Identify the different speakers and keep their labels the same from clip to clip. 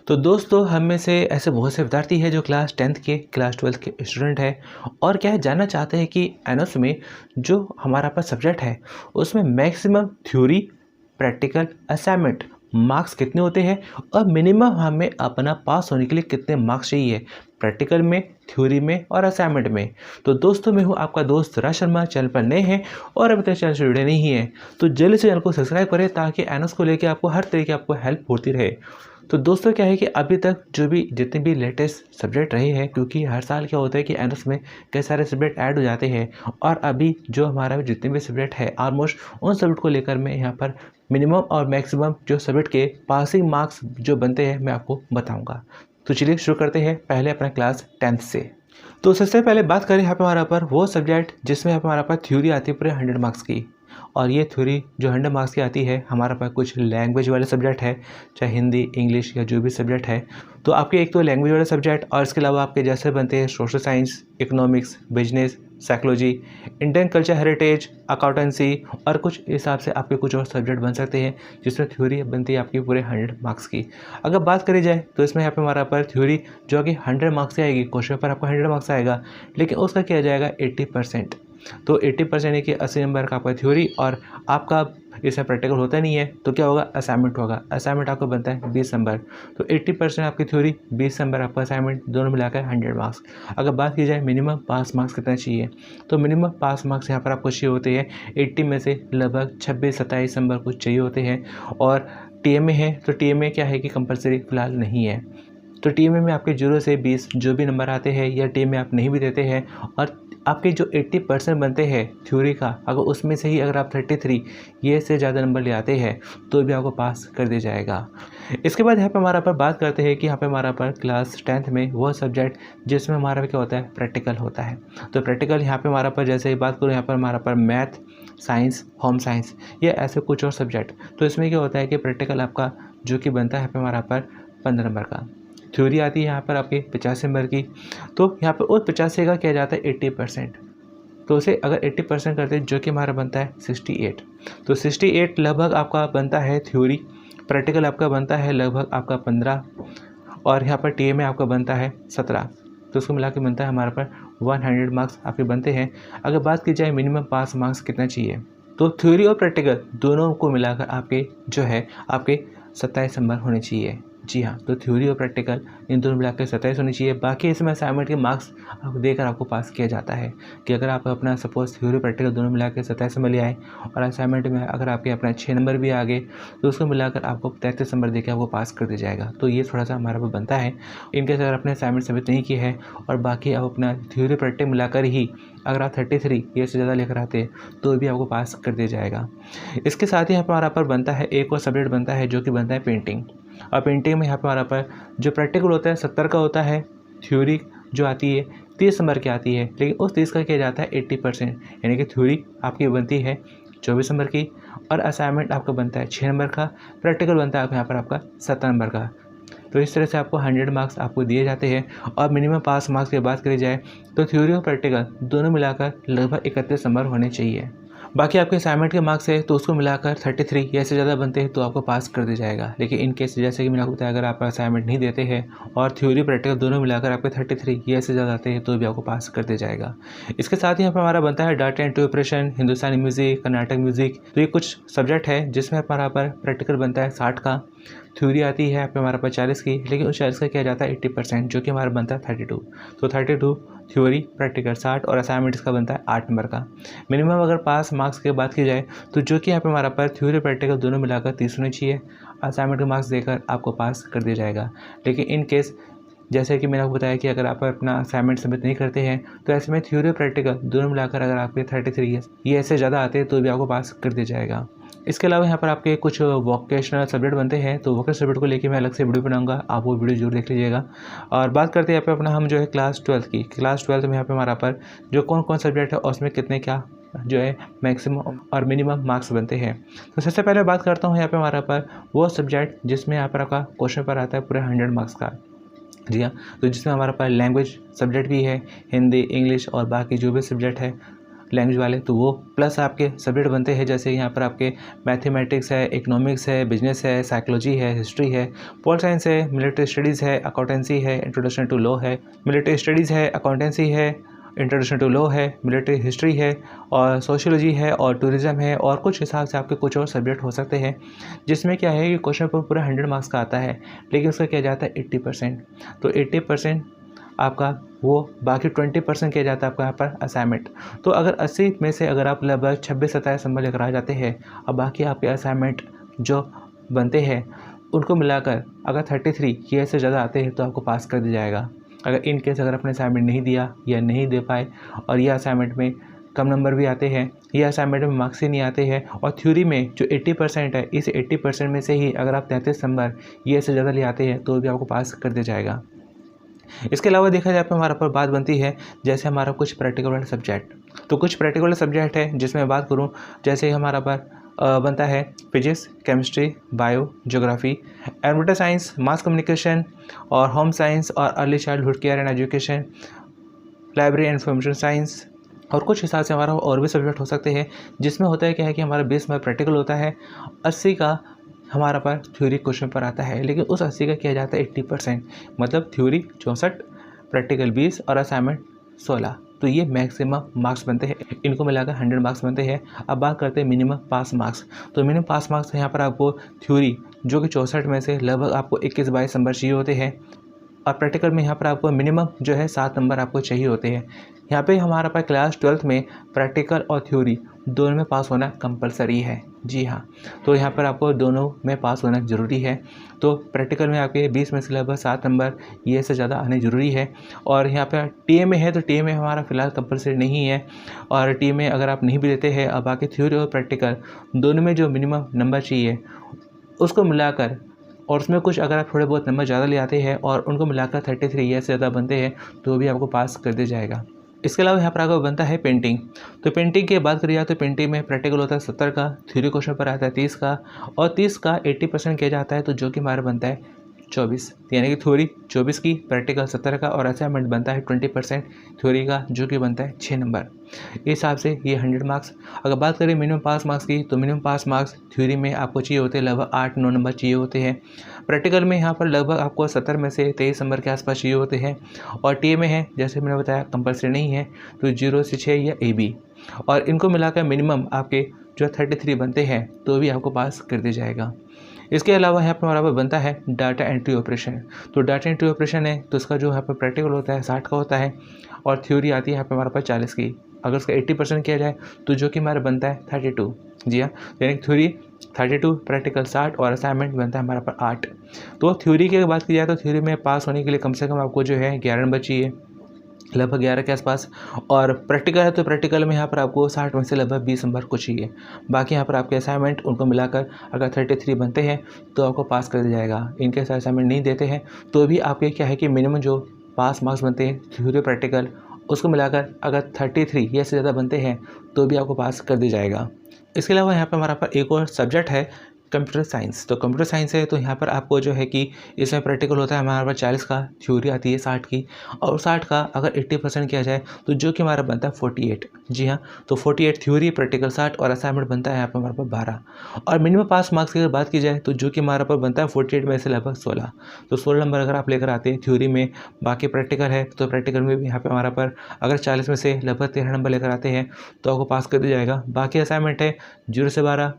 Speaker 1: तो दोस्तों हम में से ऐसे बहुत से विद्यार्थी हैं जो क्लास 10th के क्लास 12th के स्टूडेंट हैं और क्या है जानना चाहते हैं कि एनोस में जो हमारा पास सब्जेक्ट है उसमें maximum theory practical assignment marks कितने होते हैं और मिनिमम हमें अपना पास होने के लिए कितने मार्क्स चाहिए प्रैक्टिकल में, थ्योरी में और असाइनमेंट में। तो दोस्तों मैं हूं आपका दोस्त राज शर्मा। चैनल पर नए हैं और अभी तक चैनल से जुड़े नहीं हैं तो जल्दी से चैनल को सब्सक्राइब करें ताकि एनोस को लेकर आपको हर तरीके आपको हेल्प होती रहे। तो दोस्तों क्या है कि अभी तक जो भी जितने भी लेटेस्ट सब्जेक्ट रहे हैं, क्योंकि हर साल क्या होता है कि एनोस में कई सारे सब्जेक्ट ऐड हो जाते हैं और अभी जो हमारा जितने भी सब्जेक्ट है ऑलमोस्ट उन सब्जेक्ट को लेकर मैं यहाँ पर मिनिमम और मैक्सिमम जो सब्जेक्ट के पासिंग मार्क्स जो बनते हैं मैं आपको बताऊँगा। तो चलिए शुरू करते हैं पहले अपना क्लास 10th से। तो सबसे पहले बात करें यहाँ पे हमारा पर वो सब्जेक्ट जिसमें यहाँ पे हमारा पास थ्योरी आती है पूरे 100 मार्क्स की। और ये थ्योरी जो 100 मार्क्स की आती है हमारा पास कुछ लैंग्वेज वाले सब्जेक्ट है, चाहे हिंदी, इंग्लिश या जो भी सब्जेक्ट है। तो आपके एक तो लैंग्वेज वाले सब्जेक्ट और इसके अलावा आपके जैसे बनते हैं social science, economics, business, psychology, Indian culture heritage, accountancy और कुछ हिसाब से आपके कुछ और सब्जेक्ट बन सकते हैं जिसमें थ्योरी बनती है आपकी पूरे 100 मार्क्स की। अगर बात करी जाए तो इसमें यहाँ पे हमारा पर थ्योरी जो कि 100 मार्क्स से आएगी, क्वेश्चन पर आपको 100 मार्क्स आएगा, लेकिन उसका किया जाएगा 80%। तो 80% यानी कि 80 नंबर का आपका थ्योरी और आपका इसमें प्रैक्टिकल होता नहीं है तो क्या होगा, असाइनमेंट होगा। असाइनमेंट आपको बनता है 20 नंबर। तो 80% आपकी थ्योरी, 20 नंबर आपका असाइनमेंट, दोनों मिलाकर 100 मार्क्स। अगर बात की जाए मिनिमम पास मार्क्स कितना चाहिए, तो मिनिमम पास मार्क्स यहाँ पर आपको चाहिए होते हैं 80 में से लगभग 26-27 नंबर कुछ चाहिए होते हैं। और टीएमए है तो टीएमए क्या है कि कंपलसरी फिलहाल नहीं है। तो टीएमए में आपके 0 से 20 जो भी नंबर आते हैं या टीएमए आप नहीं भी देते हैं और आपके जो 80% बनते हैं थ्योरी का, अगर उसमें से ही अगर आप 33 ये से ज़्यादा नंबर ले आते हैं तो भी आपको पास कर दिया जाएगा। इसके बाद यहाँ पे हमारा पर बात करते हैं कि यहाँ पे हमारा पर क्लास 10th में वो सब्जेक्ट जिसमें हमारा क्या होता है, प्रैक्टिकल होता है। तो प्रैक्टिकल यहाँ पे हमारा पर जैसे बात करूँ यहाँ पर हमारा पर मैथ, साइंस, होम साइंस या ऐसे कुछ और सब्जेक्ट। तो इसमें क्या होता है कि प्रैक्टिकल आपका जो कि बनता है यहाँ पे हमारा पर 15 नंबर का, थ्योरी आती है यहाँ पर आपके 50 नंबर की। तो यहाँ पर उस 50 का किया जाता है 80%। तो उसे अगर 80% करते हैं जो कि हमारा बनता है 68। तो 68 लगभग आपका बनता है थ्योरी, प्रैक्टिकल आपका बनता है लगभग आपका 15 और यहाँ पर टीए में आपका बनता है 17। तो उसको मिला के बनता है हमारे पर 100 मार्क्स आपके बनते हैं। अगर बात की जाए मिनिमम पास मार्क्स कितना चाहिए, तो थ्योरी और प्रैक्टिकल दोनों को मिलाकर आपके जो है आपके 27 नंबर होने चाहिए। जी हाँ, तो थ्योरी और प्रैक्टिकल इन दोनों मिलाकर 27 होनी चाहिए। बाकी इसमें असाइनमेंट के मार्क्स आपको देकर आपको पास किया जाता है कि अगर आप अपना सपोज थ्योरी प्रैक्टिकल दोनों मिलाकर 27 नंबर ले आए और असाइनमेंट में अगर आपके अपना 6 नंबर भी आ गए तो उसको मिलाकर आपको 33 नंबर देकर आपको पास कर दिया जाएगा। तो ये थोड़ा सा हमारा पर बनता है। इनकेस अगर अपने असाइनमेंट सबमिट नहीं किए हैं और बाकी आप अपना थ्योरी प्रैक्टिकल मिलाकर ही अगर आप 33 ये से ज़्यादा लेकर आते हैं तो भी आपको पास कर दिया जाएगा। इसके साथ ही यहाँ पर हमारा पर बनता है एक और सब्जेक्ट बनता है जो कि बनता है पेंटिंग। और पेंटिंग में यहाँ पर हमारा पर जो प्रैक्टिकल होता है 70 का होता है, थ्योरी जो आती है 30 नंबर की आती है, लेकिन उस 30 का किया जाता है 80%। यानी कि थ्योरी आपकी बनती है 24 नंबर की और असाइनमेंट आपका बनता है 6 नंबर का, प्रैक्टिकल बनता है यहाँ पर आपका 7 नंबर का। तो इस तरह से आपको 100 मार्क्स आपको दिए जाते हैं। और मिनिमम पास मार्क्स की बात करी जाए तो थ्योरी और प्रैक्टिकल दोनों मिलाकर लगभग 31 नंबर होने चाहिए। बाकी आपके असाइनमेंट के मार्क्स है तो उसको मिलाकर 33 या इससे ज़्यादा बनते हैं तो आपको पास कर दिया जाएगा। लेकिन इन केस जैसे कि मैंने आपको बताया अगर आप असाइनमेंट नहीं देते हैं और थ्योरी प्रैक्टिकल दोनों मिलाकर आपके 33 या इससे ज़्यादा आते हैं तो भी आपको पास कर दिया जाएगा। इसके साथ ही यहाँ पर हमारा बनता है डाटा एंट्री ऑपरेशन, हिंदुस्तानी म्यूज़िक, कर्नाटक म्यूज़िक। तो ये कुछ सब्जेक्ट है जिसमें हमारा पर प्रैक्टिकल बनता है 60 का, थ्योरी आती है यहाँ पे हमारे पास 40 की, लेकिन उस 40 का किया जाता है 80% जो कि हमारा बनता है 32। तो 32 थ्योरी, प्रैक्टिकल 60 और असाइनमेंट इसका बनता है 8 नंबर का। मिनिमम अगर पास मार्क्स की बात की जाए तो जो कि यहाँ पे हमारा पर थ्योरी प्रैक्टिकल दोनों मिलाकर 30 होनी चाहिए। असाइनमेंट के मार्क्स देकर आपको पास कर दिया जाएगा। लेकिन इन केस जैसे कि मैंने आपको बताया कि अगर आप अपना असाइनमेंट सबमिट नहीं करते हैं तो ऐसे में थ्योरी प्रैक्टिकल दोनों मिलाकर अगर आपके 33 ये ऐसे ज़्यादा आते हैं तो भी आपको पास कर दिया जाएगा। इसके अलावा यहाँ पर आपके कुछ वोकेशनल सब्जेक्ट बनते हैं तो वोकेशनल सब्जेक्ट को लेके मैं अलग से वीडियो बनाऊंगा, आप वो वीडियो जरूर देख लीजिएगा। और बात करते हैं यहाँ पे अपना हम जो है क्लास 12th की। क्लास 12th में यहाँ पे हमारा पर जो कौन कौन सब्जेक्ट है और उसमें कितने क्या जो है मैक्सिमम और मिनिमम मार्क्स बनते हैं। तो सबसे पहले बात करता हूँ यहाँ पे हमारा पर वो सब्जेक्ट जिसमें यहाँ पर आपका क्वेश्चन पर आता है पूरे 100 मार्क्स का। जी हाँ, तो जिसमें हमारा पास लैंग्वेज सब्जेक्ट भी है, हिंदी, इंग्लिश और बाकी जो भी सब्जेक्ट है लैंग्वेज वाले, तो वो प्लस आपके सब्जेक्ट बनते हैं, जैसे यहाँ पर आपके मैथमेटिक्स है, इकोनॉमिक्स है, बिजनेस है, साइकोलॉजी है, हिस्ट्री है, पोल साइंस है, मिलिट्री स्टडीज़ है, अकाउंटेंसी है, इंट्रोडक्शन टू लॉ है, मिलिट्री स्टडीज़ है, अकाउंटेंसी है, इंट्रोडक्शन टू लॉ है, मिलिट्री हिस्ट्री है, और सोशियोलॉजी है, और टूरिज़्म है, और कुछ हिसाब से आपके कुछ और सब्जेक्ट हो सकते हैं, जिसमें क्या है कि क्वेश्चन पेपर पूरा 100 मार्क्स का आता है, लेकिन उसका किया जाता है 80%। तो 80% आपका वो बाकी 20% किया जाता है आपका यहाँ पर असाइनमेंट। तो अगर 80 में से अगर आप लगभग 26-27 नंबर लेकर आ जाते हैं, अब बाकी आपके असाइनमेंट जो बनते हैं उनको मिलाकर अगर 33 या से ज़्यादा आते हैं तो आपको पास कर दिया जाएगा। अगर इन केस अगर आपने असाइनमेंट नहीं दिया या नहीं दे पाए और यह असाइनमेंट में कम नंबर भी आते हैं या असाइनमेंट में मार्क्स ही नहीं आते हैं, और थ्योरी में जो 80% है, इस 80% में से ही अगर आप 33 नंबर या से ज़्यादा ले आते हैं तो भी आपको पास कर दिया जाएगा। इसके अलावा देखा जाए तो हमारा पर बात बनती है जैसे हमारा कुछ प्रैक्टिकल वाले सब्जेक्ट। तो कुछ प्रैक्टिकल सब्जेक्ट है जिसमें बात करूं, जैसे हमारा पर बनता है physics, chemistry, bio, geography, environmental science, mass communication और होम साइंस और early childhood care and education, library and information science, और कुछ हिसाब से हमारा और भी सब्जेक्ट हो सकते हैं, जिसमें होता है क्या है कि हमारा 20 में प्रैक्टिकल होता है, 80 का हमारा पर थ्योरी क्वेश्चन पर आता है, लेकिन उस 80 का किया जाता है 80%, मतलब थ्योरी 64, प्रैक्टिकल 20 और असाइनमेंट 16। तो ये मैक्सिमम मार्क्स बनते हैं, इनको मिलाकर 100 मार्क्स बनते हैं। अब बात करते हैं मिनिमम पास मार्क्स। तो मिनिमम पास मार्क्स यहाँ पर आपको थ्योरी जो कि 64 में से लगभग आपको 21-22 नंबर चाहिए होते हैं, और प्रैक्टिकल में यहाँ पर आपको मिनिमम जो है 7 नंबर आपको चाहिए होते हैं। यहाँ पे हमारा पास क्लास 12th में प्रैक्टिकल और थ्योरी दोनों में पास होना कंपलसरी है। जी हाँ, तो यहाँ पर आपको दोनों में पास होना ज़रूरी है। तो प्रैक्टिकल में आपके 20 में से लगभग 7 नंबर ये से ज़्यादा आने ज़रूरी है। और यहाँ पर टीए है, तो टीए हमारा फ़िलहाल कंपलसरी नहीं है, और टीए अगर आप नहीं भी देते हैं, अब बाकी थ्योरी और प्रैक्टिकल दोनों में जो मिनिमम नंबर चाहिए उसको मिलाकर, और उसमें कुछ अगर आप थोड़े बहुत नंबर ज़्यादा ले आते हैं और उनको मिलाकर 33 या से ज़्यादा बनते हैं तो भी आपको पास कर दिया जाएगा। इसके अलावा यहाँ पर आपको बनता है पेंटिंग। तो पेंटिंग की बात करिए तो पेंटिंग में प्रैक्टिकल होता है 70 का, थ्योरी क्वेश्चन पर आता है 30 का, और 30 का 80% किया जाता है, तो जो कि हमारा बनता है 24, यानी कि थ्योरी 24 की, प्रैक्टिकल 70 का, और असाइनमेंट बनता है 20% थ्योरी का, जो कि बनता है 6 नंबर। इस हिसाब से ये 100 मार्क्स। अगर बात करें मिनिमम पास मार्क्स की, तो मिनिमम पास मार्क्स थ्योरी में आपको चाहिए होते हैं लगभग 8-9 नंबर चाहिए होते हैं। प्रैक्टिकल में यहाँ पर लगभग आपको 70 में से 23 नंबर के आसपास चाहिए होते हैं, और टीए में है जैसे मैंने बताया कंपलसरी नहीं है, तो 0 से 6 या AB, और इनको मिलाकर मिनिमम आपके जो 33 बनते हैं तो भी आपको पास कर दिया जाएगा। इसके अलावा यहाँ पर हमारा बनता है डाटा एंट्री ऑपरेशन। तो डाटा एंट्री ऑपरेशन है तो इसका जो यहाँ पर प्रैक्टिकल होता है 60 का होता है, और थ्योरी आती है यहाँ पर हमारे पास 40 की। अगर उसका 80% किया जाए तो जो कि हमारा बनता है 32। जी हाँ, यानी थ्योरी 32, प्रैक्टिकल 60 और असाइनमेंट बनता है हमारा पर 8। तो थ्योरी की अगर बात की जाए तो थ्योरी में पास होने के लिए कम से कम आपको जो है 11 नंबर चाहिए, लगभग 11 के आसपास, और प्रैक्टिकल है तो प्रैक्टिकल में यहाँ पर आपको 60 में से लगभग 20 नंबर को चाहिए। बाकी यहाँ पर आपके असाइनमेंट उनको मिलाकर अगर 33 बनते हैं तो आपको पास कर दिया जाएगा। इनके असाइनमेंट नहीं देते हैं तो भी आपके क्या है कि मिनिमम जो पास मार्क्स बनते हैं थ्योरी प्रैक्टिकल उसको मिलाकर अगर 33 या से ज़्यादा बनते हैं तो भी आपको पास कर दिया जाएगा। इसके अलावा यहाँ पर हमारा पर एक और सब्जेक्ट है कंप्यूटर साइंस। तो कंप्यूटर साइंस है तो यहाँ पर आपको जो है कि इसमें प्रैक्टिकल होता है हमारे पास 40 का, थ्योरी आती है 60 की, और 60 का अगर 80% किया जाए तो जो कि हमारा बनता है 48। जी हाँ, तो 48 थ्योरी, प्रैक्टिकल 60 और असाइनमेंट बनता है यहाँ पर हमारे पास 12। और मिनिमम पास मार्क्स की अगर बात की जाए तो जो कि हमारे पास बनता है 48 में से लगभग 16। तो 16 नंबर अगर आप लेकर आते हैं थ्योरी में, बाकी प्रैक्टिकल है तो प्रैक्टिकल में भी यहाँ पर हमारा पर अगर 40 में से लगभग 13 नंबर लेकर आते हैं तो आपको पास कर दिया जाएगा। बाकी असाइनमेंट है 0 से 12,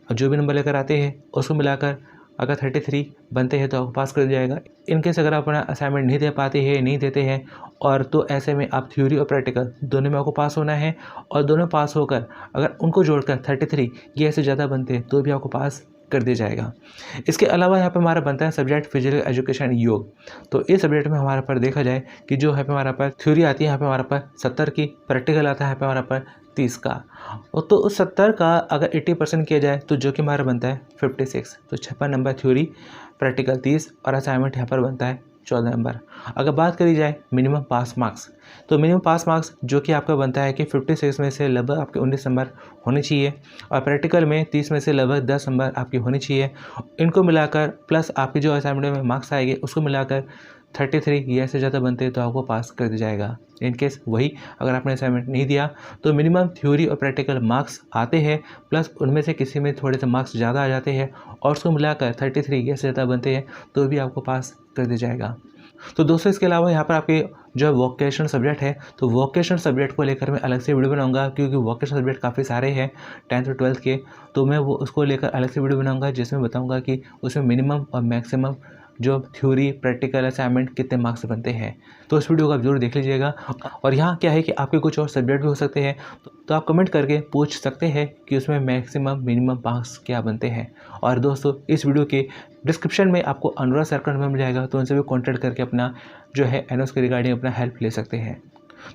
Speaker 1: और जो भी नंबर लेकर आते हैं उसको मिलाकर अगर 33 बनते हैं तो आपको पास कर दिया जाएगा। इनकेस अगर आप अपना असाइनमेंट नहीं दे पाते हैं, नहीं देते हैं, और तो ऐसे में आप थ्योरी और प्रैक्टिकल दोनों में आपको पास होना है, और दोनों पास होकर अगर उनको जोड़कर 33 या ऐसे ज़्यादा बनते हैं तो भी आपको पास कर दिया जाएगा। इसके अलावा यहाँ पर हमारा बनता है सब्जेक्ट फिजिकल एजुकेशन योग। तो इस सब्जेक्ट में हमारा पर देखा जाए कि जो है पे हमारा पर थ्योरी आती है यहाँ पे हमारा पर 70 की, प्रैक्टिकल आता है यहाँ पे हमारा पर 30 का, और तो उस 70 का अगर 80% किया जाए तो जो कि हमारा बनता है 56। तो 56 नंबर थ्योरी, प्रैक्टिकल 30 और असाइनमेंट यहाँ पर बनता है 14 नंबर। अगर बात करी जाए मिनिमम पास मार्क्स तो मिनिमम पास मार्क्स जो कि आपका बनता है कि 56 में से लगभग आपके 19 नंबर होने चाहिए और प्रैक्टिकल में 30 में से लगभग 10 नंबर आपकी होनी चाहिए। इनको मिलाकर प्लस आपकी जो असाइनमेंट में मार्क्स आएंगे उसको मिलाकर 33 या से ज़्यादा बनते हैं तो आपको पास कर दिया जाएगा। इन केस वही अगर आपने असाइनमेंट नहीं दिया तो मिनिमम थ्योरी और प्रैक्टिकल मार्क्स आते हैं प्लस उनमें से किसी में थोड़े से मार्क्स ज़्यादा आ जाते हैं और उसको मिलाकर 33 या से ज़्यादा बनते हैं तो भी आपको पास कर दिया जाएगा। तो दोस्तों इसके अलावा यहाँ पर आपके जो वोकेशनल सब्जेक्ट है तो वोकेशनल सब्जेक्ट को लेकर मैं अलग से वीडियो बनाऊंगा क्योंकि वोकेशनल सब्जेक्ट काफ़ी सारे हैं 10th और 12th के। तो मैं वो उसको लेकर अलग से वीडियो बनाऊंगा जिसमें बताऊंगा कि उसमें मिनिमम और मैक्सिमम जो थ्योरी प्रैक्टिकल असाइनमेंट कितने मार्क्स बनते हैं। तो इस वीडियो को आप जरूर देख लीजिएगा। और यहाँ क्या है कि आपके कुछ और सब्जेक्ट भी हो सकते हैं तो आप कमेंट करके पूछ सकते हैं कि उसमें मैक्सिमम मिनिमम मार्क्स क्या बनते हैं। और दोस्तों इस वीडियो के डिस्क्रिप्शन में आपको अनुराग सर का नंबर मिल जाएगा तो उनसे भी कॉन्टैक्ट करके अपना जो है एनओस के रिगार्डिंग अपना हेल्प ले सकते हैं।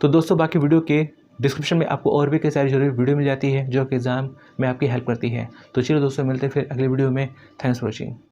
Speaker 1: तो दोस्तों बाकी वीडियो के डिस्क्रिप्शन में आपको और भी कई सारी जरूरी वीडियो मिल जाती है जो कि एग्ज़ाम में आपकी हेल्प करती है। तो चलिए दोस्तों मिलते हैं फिर अगले वीडियो में। Thanks for watching.